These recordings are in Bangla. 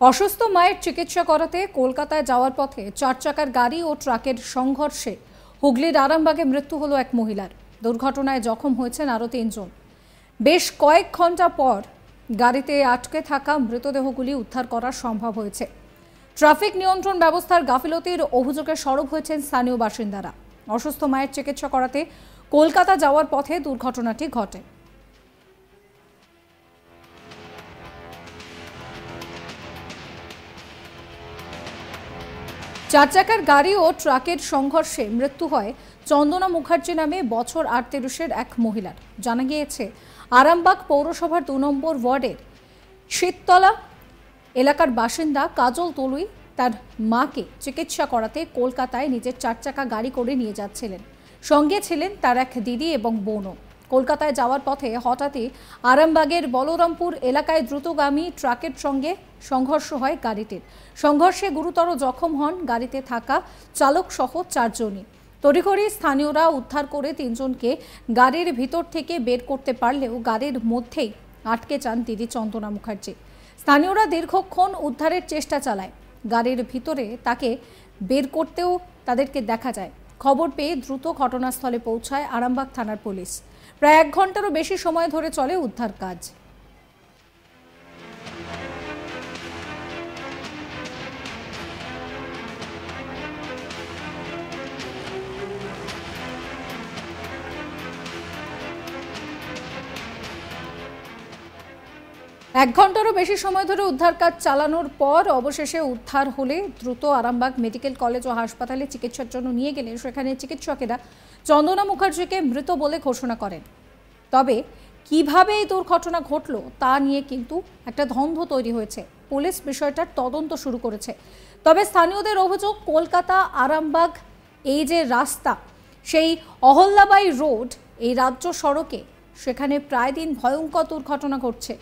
অসুস্থ মায়ের চিকিৎসা করাতে কলকাতায় যাওয়ার পথে 4 চাকার গাড়ি ও ট্রাকের সংঘর্ষে হুগলির আরামবাগে মৃত্যু হলো এক মহিলার। দুর্ঘটনায় জখম হয়েছেন আরও 3 জন। বেশ কয়েক ঘন্টা পর গাড়িতে আটকে থাকা মৃতদেহগুলি উদ্ধার করা সম্ভব হয়েছে। ট্রাফিক নিয়ন্ত্রণ ব্যবস্থার গাফিলতির অভিযোগে সরব হয়েছেন স্থানীয় বাসিন্দারা। অসুস্থ মায়ের চিকিৎসা করাতে কলকাতা যাওয়ার পথে দুর্ঘটনাটি ঘটে। চার চাকার গাড়ি ও ট্রাকের সংঘর্ষে মৃত্যু হয় চন্দনা মুখার্জি নামে বছর 38-এর এক মহিলার। জানা গিয়েছে, আরামবাগ পৌরসভার 2 নম্বর ওয়ার্ডের শীততলা এলাকার বাসিন্দা কাজল তলুই তার মাকে চিকিৎসা করাতে কলকাতায় নিজের 4 চাকা গাড়ি করে নিয়ে যাচ্ছিলেন। সঙ্গে ছিলেন তার এক দিদি এবং বোনও। কলকাতায় যাওয়ার পথে হঠাৎই আরামবাগের বলরামপুর এলাকায় দ্রুতগামী ট্রাকের সঙ্গে সংঘর্ষ হয় গাড়িটির। সংঘর্ষে গুরুতর জখম হন গাড়িতে থাকা চালক সহ 4 জনই। তড়িঘড়ি স্থানীয়রা উদ্ধার করে 3 জনকে গাড়ির ভিতর থেকে বের করতে পারলেও গাড়ির মধ্যেই আটকে যান দিদি চন্দনা মুখার্জি। স্থানীয়রা দীর্ঘক্ষণ উদ্ধারের চেষ্টা চালায়। গাড়ির ভিতরে তাকে বের করতেও তাদেরকে দেখা যায়। খবর পেয়ে দ্রুত ঘটনাস্থলে পৌঁছায় আরামবাগ থানার পুলিশ। প্রায় 1 ঘন্টারও বেশি সময় ধরে চলে উদ্ধার কাজ। এক ঘন্টারও বেশি সময় ধরে উদ্ধার কাজ চালানোর পর অবশেষে উদ্ধার হলে দ্রুত আরামবাগ মেডিকেল কলেজ ও হাসপাতালে চিকিৎসার জন্য নিয়ে গেলে সেখানে চিকিৎসকেরা চন্দনা মুখার্জিকে মৃত বলে ঘোষণা করেন। তবে কিভাবে এই দুর্ঘটনা ঘটল তা নিয়ে কিন্তু একটা দ্বন্দ্ব তৈরি হয়েছে। পুলিশ বিষয়টার তদন্ত শুরু করেছে। তবে স্থানীয়দের অভিযোগ, কলকাতা আরামবাগ এই যে রাস্তা, সেই অহল্যাবাই রোড, এই রাজ্য সড়কে সেখানে প্রায় দিন ভয়ঙ্কর দুর্ঘটনা ঘটছে।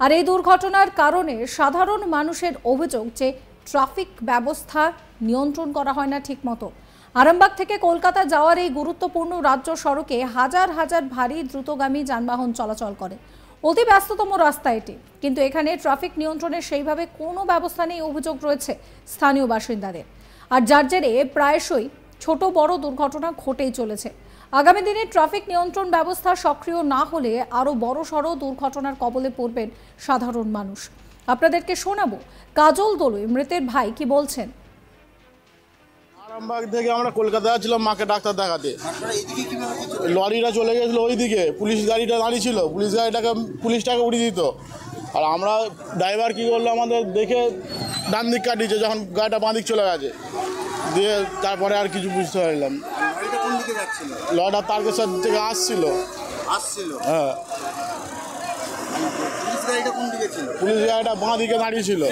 আর এই দুর্ঘটনার কারণে সাধারণ মানুষের অভিযোগ যে ট্রাফিক ব্যবস্থা নিয়ন্ত্রণ করা হয় না ঠিকমতো। আরামবাগ থেকে কলকাতা যাওয়ার এই গুরুত্বপূর্ণ রাজ্য সড়কে হাজার হাজার ভারী দ্রুতগামী যানবাহন চলাচল করে। অতি ব্যস্ততম রাস্তা এটি, কিন্তু এখানে ট্রাফিক নিয়ন্ত্রণের সেইভাবে কোনো ব্যবস্থা নেই অভিযোগ রয়েছে স্থানীয় বাসিন্দাদের। আর যার জেরে প্রায়শই ছোট বড় দুর্ঘটনা ঘটেই চলেছে। আগামী দিনে ট্রাফিক নিয়ন্ত্রণ ব্যবস্থা সক্রিয় না হলে আরও বড়সড় দুর্ঘটনার কবলে পড়বেন সাধারণ মানুষ। আপনাদেরকে শোনাবো কাজল তলুই মৃতের ভাই কি বলছেন। আরামবাগ থেকে আমরা কলকাতা যাচ্ছিলাম মাকে ডাক্তার দেখাতে। লরিটা চলে গেছিলো ওইদিকে, পুলিশ গাড়িটা দাঁড়িয়ে ছিল, পুলিশটাকে উড়িয়ে দিত। আর আমরা ড্রাইভার কী করলো, আমাদের দেখে ডান দিক কাটিয়েছে, যখন গাড়িটা বাঁ দিক চলে গেছে দিয়ে তারপরে আর কিছু বুঝতে পারলাম। লরিটা তারকেশ্বর থেকে আসছিল। হ্যাঁ, পুলিশ গাড়িটা বাঁ দিকে দাঁড়িয়েছিল,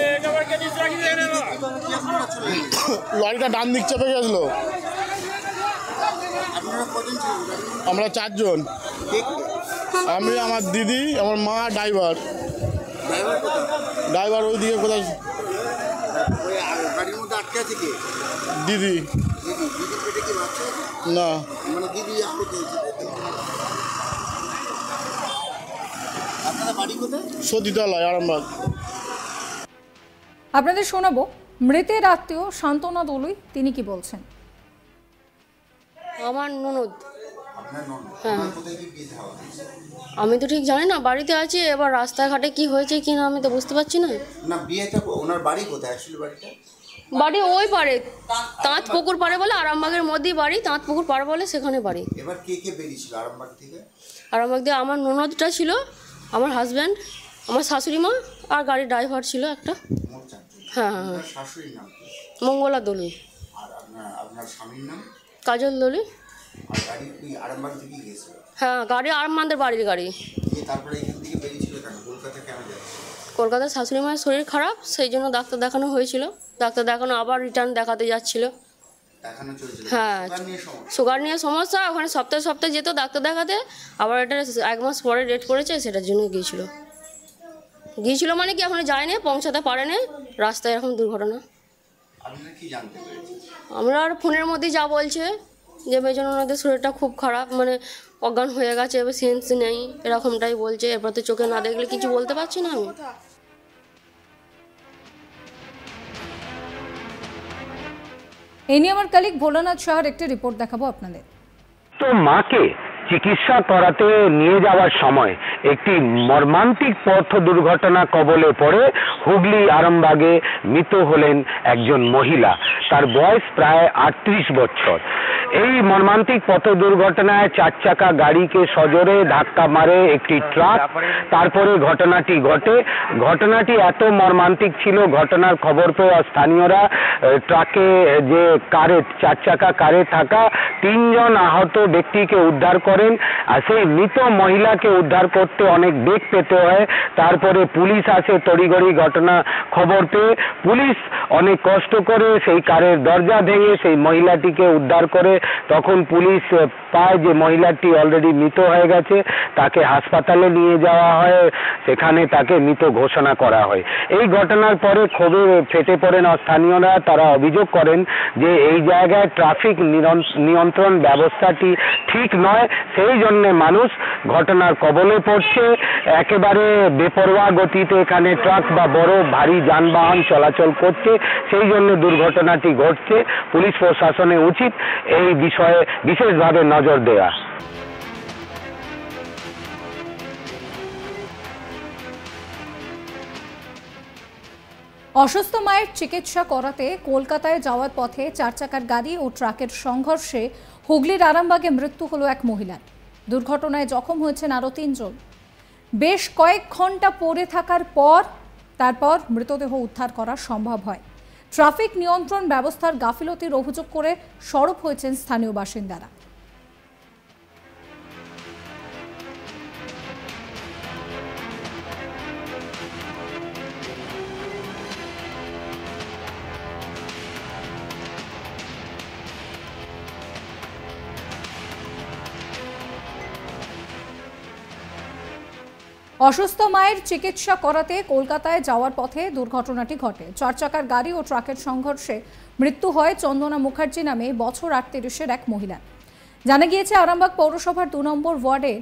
লরিটা ডান দিক চেপে গেছিল। আমরা 4 জন, আমি, আমার দিদি, আমার মা, ড্রাইভার ওইদিকে কোথায় দিদি না সতীতলায় আরামবাগ। আপনাদের শোনাবো মৃতের আত্মীয় শান্তনা দলুই, তিনি কি বলছেন। আমার ননদ। হ্যাঁ, আমি তো ঠিক জানি না, বাড়িতে আছি। এবার রাস্তাঘাটে কি হয়েছে কিনা আমি তো বুঝতে পারছি না। না, বিয়েটা ওনার বাড়ি কোথায় অ্যাকচুয়ালি? বাড়ি ওই পারে, তাঁত পুকুর পাড়ে বলে, আরামবাগের মধ্যেই বাড়ি, তাঁত পুকুর পাড়ে বলে সেখানে বাড়ি। এবার কে কে বেরিয়েছিল আরামবাগ থেকে? আরামবাগ দিয়ে আমার ননদটা ছিল, আমার হাজব্যান্ড, আমার শাশুড়ি মা আর গাড়ির ড্রাইভার ছিল একটা। হ্যাঁ হ্যাঁ হ্যাঁ। শাশুড়ির নাম মঙ্গলা দলুই। আর আপনার স্বামীর নাম? কাজল দলুই। আর গাড়ি কি আরামবাগ থেকে গিয়েছিল? হ্যাঁ, গাড়ি আরামবাগের বাড়ির গাড়ি। তারপরে এখান থেকে বেরিয়েছিল কেন? কলকাতা কেন যাচ্ছে? কলকাতার শাশুড়ি মায়ের শরীর খারাপ, সেই জন্য ডাক্তার দেখানো হয়েছিল। ডাক্তার দেখানো আবার রিটার্ন দেখাতে যাচ্ছিল। হ্যাঁ, সুগার নিয়ে সমস্যা, ওখানে সপ্তাহে সপ্তাহে যেত ডাক্তার দেখাতে। আবার এটা 1 মাস পরে ডেট করেছে, সেটার জন্য গিয়েছিল মানে কি ওখানে যায়নি, পৌঁছাতে পারেনি, রাস্তায় এরকম দুর্ঘটনা। আমরা আর ফোনের মধ্যেই যা বলছে যে মেজন ওনাদের শরীরটা খুব খারাপ, মানে অজ্ঞান হয়ে গেছে, এবার সেন্স নেই, এরকমটাই বলছে। এরপর তো চোখে না দেখলে কিছু বলতে পারছি না আমি। এই নিয়ে আমার কালিক ভোলানাথ সাহার একটি রিপোর্ট দেখাবো আপনাদের। তো মাকে চিকিৎসা করাতে নিয়ে যাওয়ার সময় একটি মর্মান্তিক পথ দুর্ঘটনা কবলে পড়ে হুগলি আরামবাগে মৃত হলেন একজন মহিলা। তার বয়স প্রায় 38 বছর। এই মর্মান্তিক পথ দুর্ঘটনায় 4 চাকা গাড়িকে সজোরে ধাক্কা মারে একটি ট্রাক। তারপরে ঘটনাটি ঘটে। ঘটনাটি এত মর্মান্তিক ছিল, ঘটনার খবর পেয়ে স্থানীয়রা ট্রাকে যে কারে 4 চাকা কারে থাকা 3 জন আহত ব্যক্তিকে উদ্ধার করেন। আর সেই মৃত মহিলাকে উদ্ধার করতে অনেক বেগ পেতে হয়। তারপরে পুলিশ আসে তড়িঘড়ি ঘটনা খবর পেয়ে। পুলিশ অনেক কষ্ট করে সেই কারের দরজা ভেঙে সেই মহিলাটিকে উদ্ধার করে। তখন পুলিশ পায় যে মহিলাটি অলরেডি মৃত হয়ে গেছে। তাকে হাসপাতালে নিয়ে যাওয়া হয়, সেখানে তাকে মৃত ঘোষণা করা হয়। এই ঘটনার পরে ক্ষোভে ফেটে পড়েন স্থানীয়রা। তারা অভিযোগ করেন যে এই জায়গায় ট্রাফিক নিয়ন্ত্রণ ব্যবস্থাটি ঠিক নয়, সেই জন্য মানুষ ঘটনার কবলে পড়ছে। একেবারে বেপরোয়া গতিতে এখানে ট্রাক বা বড় ভারী যানবাহন চলাচল করছে, সেই জন্য দুর্ঘটনাটি ঘটছে। পুলিশ প্রশাসনের উচিত এই বিষয়ে বিশেষভাবে নজর দেওয়া। অসুস্থ মায়ের চিকিৎসা করাতে কলকাতায় যাওয়ার পথে 4 চাকার গাড়ি ও ট্রাকের সংঘর্ষে হুগলির আরামবাগে মৃত্যু হলো এক মহিলার। দুর্ঘটনায় জখম হয়েছেন আরও 3 জন। বেশ কয়েক ঘন্টা পড়ে থাকার পর তারপর মৃতদেহ উদ্ধার করা সম্ভব হয়। ট্রাফিক নিয়ন্ত্রণ ব্যবস্থার গাফিলতির অভিযোগ করে সরব হয়েছেন স্থানীয় বাসিন্দারা। অসুস্থ মায়ের চিকিৎসা করাতে কলকাতায় যাওয়ার পথে দুর্ঘটনাটি ঘটে। 4 চাকার গাড়ি ও ট্রাকের সংঘর্ষে মৃত্যু হয় চন্দনা মুখার্জি নামে বছর 38-এর এক মহিলা। জানা গিয়েছে আরামবাগ পৌরসভার 2 নম্বর ওয়ার্ডের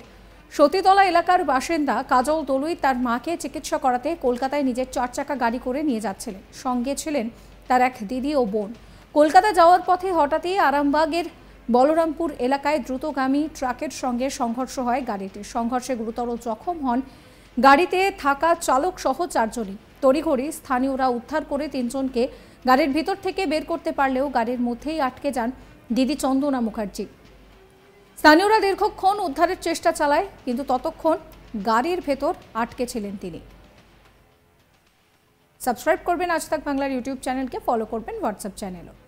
সতীতলা এলাকার বাসিন্দা কাজল দলুই তার মাকে চিকিৎসা করাতে কলকাতায় নিজের 4 চাকা গাড়ি করে নিয়ে যাচ্ছিলেন। সঙ্গে ছিলেন তার এক দিদি ও বোন। কলকাতা যাওয়ার পথে হঠাৎই আরামবাগের বলরামপুর এলাকায় দ্রুতগামী ট্রাকের সঙ্গে সংঘর্ষ হয় গাড়িটির। সংঘর্ষে গুরুতর জখম হন গাড়িতে থাকা চালক সহ 4 জনই। তড়িঘড়ি স্থানীয়রা উদ্ধার করে 3 জনকে গাড়ির ভিতর থেকে বের করতে পারলেও গাড়ির মধ্যেই আটকে যান দিদি চন্দনা মুখার্জি। স্থানীয়রা দীর্ঘক্ষণ উদ্ধারের চেষ্টা চালায়, কিন্তু ততক্ষণ গাড়ির ভেতর আটকে ছিলেন তিনি। সাবস্ক্রাইব করবেন আজ তাক বাংলার ইউটিউব চ্যানেলকে, ফলো করবেন হোয়াটসঅ্যাপ চ্যানেলও।